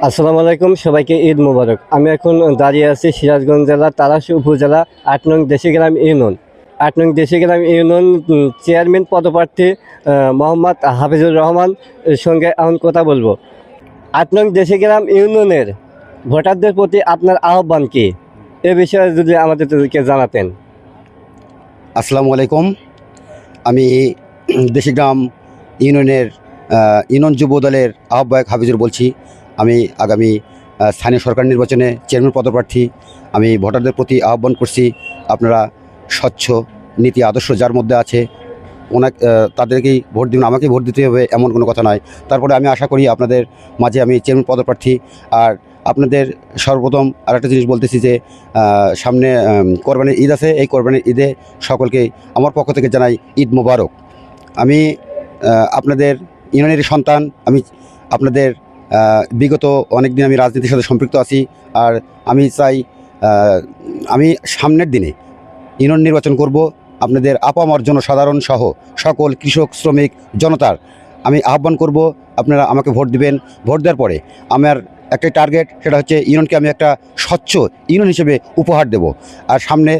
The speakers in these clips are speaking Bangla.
আসসালামু আলাইকুম, সবাইকে ঈদ মোবারক। আমি এখন দাঁড়িয়ে আছি সিরাজগঞ্জ জেলা তারাশি উপজেলা ৮ নং দেশিগ্রাম ইউনিয়ন। ৮ নং দেশিগ্রাম ইউনিয়ন চেয়ারম্যান পদপ্রার্থী মোহাম্মদ হাফিজুর রহমান এর সঙ্গে এখন কথা বলবো। ৮ নং দেশিগ্রাম ইউনিয়নের ভোটারদের প্রতি আপনার আহ্বান কি, এ বিষয়ে যদি আমাদেরকে জানাতেন। আসসালামু আলাইকুম। আমি দেশিগ্রাম ইউনিয়নের ইউনিয়ন যুব দলের আহ্বায়ক হাফিজুর বলছি। আমি আগামী স্থানীয় সরকার নির্বাচনে চেয়ারম্যান পদপ্রার্থী। আমি ভোটারদের প্রতি আহ্বান করছি, আপনারা স্বচ্ছ নীতি আদর্শ যার মধ্যে আছে তাদেরকেই ভোট দিন, আমাকেই ভোট দিতে হবে এমন কোনো কথা নয়। তারপরে আমি আশা করি আপনাদের মাঝে আমি চেয়ারম্যান পদপ্রার্থী। আর আপনাদের সর্বপ্রথম আরেকটা জিনিস বলতেছি যে সামনে কোরবানির ঈদ আছে। এই কোরবানির ঈদে সকলকে আমার পক্ষ থেকে জানাই ঈদ মোবারক। আমি আপনাদের ইউনিয়নের সন্তান। আমি আপনাদের বিগত অনেক দিন আমি রাজনীতির সাথে সম্পৃক্ত আছি। আর আমি চাই আমি সামনের দিনে ইউনিয়ন নির্বাচন করব। আপনাদের আপামর জনসাধারণ সহ সকল কৃষক শ্রমিক জনতার আমি আহ্বান করব, আপনারা আমাকে ভোট দিবেন। ভোট দেওয়ার পরে আমার একটাই টার্গেট, সেটা হচ্ছে ইউনিয়নকে আমি একটা স্বচ্ছ ইউনিয়ন হিসেবে উপহার দেব। আর সামনে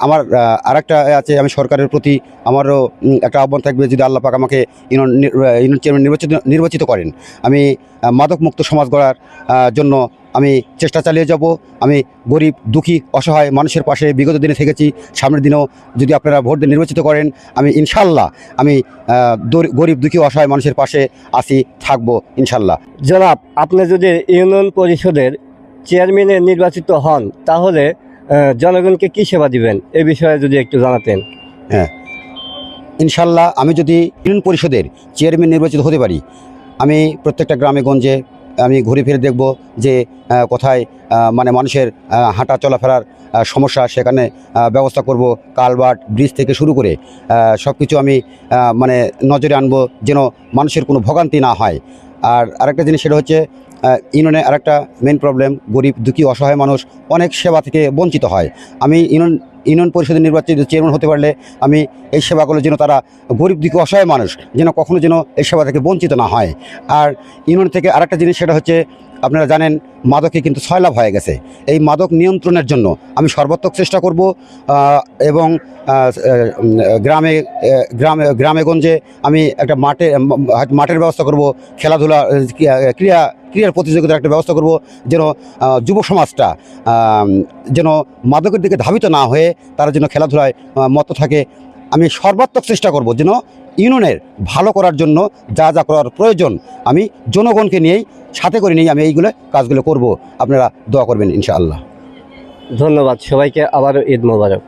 আমার আরেকটা আছে, আমি সরকারের প্রতি আমারও একটা আহ্বান থাকবে, যদি আল্লাহ পাক আমাকে ইউনিয়ন চেয়ারম্যান নির্বাচিত করেন, আমি মাদকমুক্ত সমাজ গড়ার জন্য আমি চেষ্টা চালিয়ে যাব। আমি গরিব দুঃখী অসহায় মানুষের পাশে বিগত দিনে থেকেছি, সামনের দিনেও যদি আপনারা ভোট দিয়ে নির্বাচিত করেন, আমি ইনশাল্লাহ আমি গরিব দুঃখী অসহায় মানুষের পাশে আসি, থাকবো ইনশাল্লাহ। জনাব, আপনি যদি ইউনিয়ন পরিষদের চেয়ারম্যানে নির্বাচিত হন, তাহলে জনগণকে কী সেবা দিবেন, এ বিষয়ে যদি একটু জানাতেন। হ্যাঁ, ইনশাল্লাহ আমি যদি ইউনিয়ন পরিষদের চেয়ারম্যান নির্বাচিত হতে পারি, আমি প্রত্যেকটা গ্রামে গঞ্জে আমি ঘুরে ফিরে দেখব যে কোথায় মানে মানুষের হাঁটা চলাফেরার সমস্যা, সেখানে ব্যবস্থা করব। কালভার্ট, ব্রিজ থেকে শুরু করে সব কিছু আমি মানে নজরে আনবো, যেন মানুষের কোনো ভোগান্তি না হয়। আর আরেকটা জিনিস, সেটা হচ্ছে ইউনিয়নে আরেকটা মেন প্রবলেম, গরিব দুঃখী অসহায় মানুষ অনেক সেবা থেকে বঞ্চিত হয়। আমি ইউনিয়ন পরিষদের নির্বাচিত চেয়ারম্যান হতে পারলে আমি এই সেবাগুলো যেন তারা গরিব দুঃখী অসহায় মানুষ যেন কখনো যেন এই সেবা থেকে বঞ্চিত না হয়। আর ইউনিয়ন থেকে আরেকটা জিনিস, সেটা হচ্ছে আপনারা জানেন মাদকে কিন্তু সয়লাভ হয়ে গেছে। এই মাদক নিয়ন্ত্রণের জন্য আমি সর্বাত্মক চেষ্টা করব এবং গ্রামে গ্রামে গঞ্জে আমি একটা মাঠের ব্যবস্থা করব, খেলাধুলা ক্রীড়ার প্রতিযোগিতার একটা ব্যবস্থা করব, যেন যুব সমাজটা যেন মাদকের দিকে ধাবিত না হয়ে তারা যেন খেলাধুলায় মত্ত থাকে। আমি সর্বাত্মক চেষ্টা করব যেন ইউনিয়নের ভালো করার জন্য যা যা করার প্রয়োজন আমি জনগণকে নিয়েই সাথে করে নিয়ে আমি এইগুলো কাজগুলো করব। আপনারা দোয়া করবেন ইনশাআল্লাহ। ধন্যবাদ সবাইকে, আবারও ঈদ মোবারক।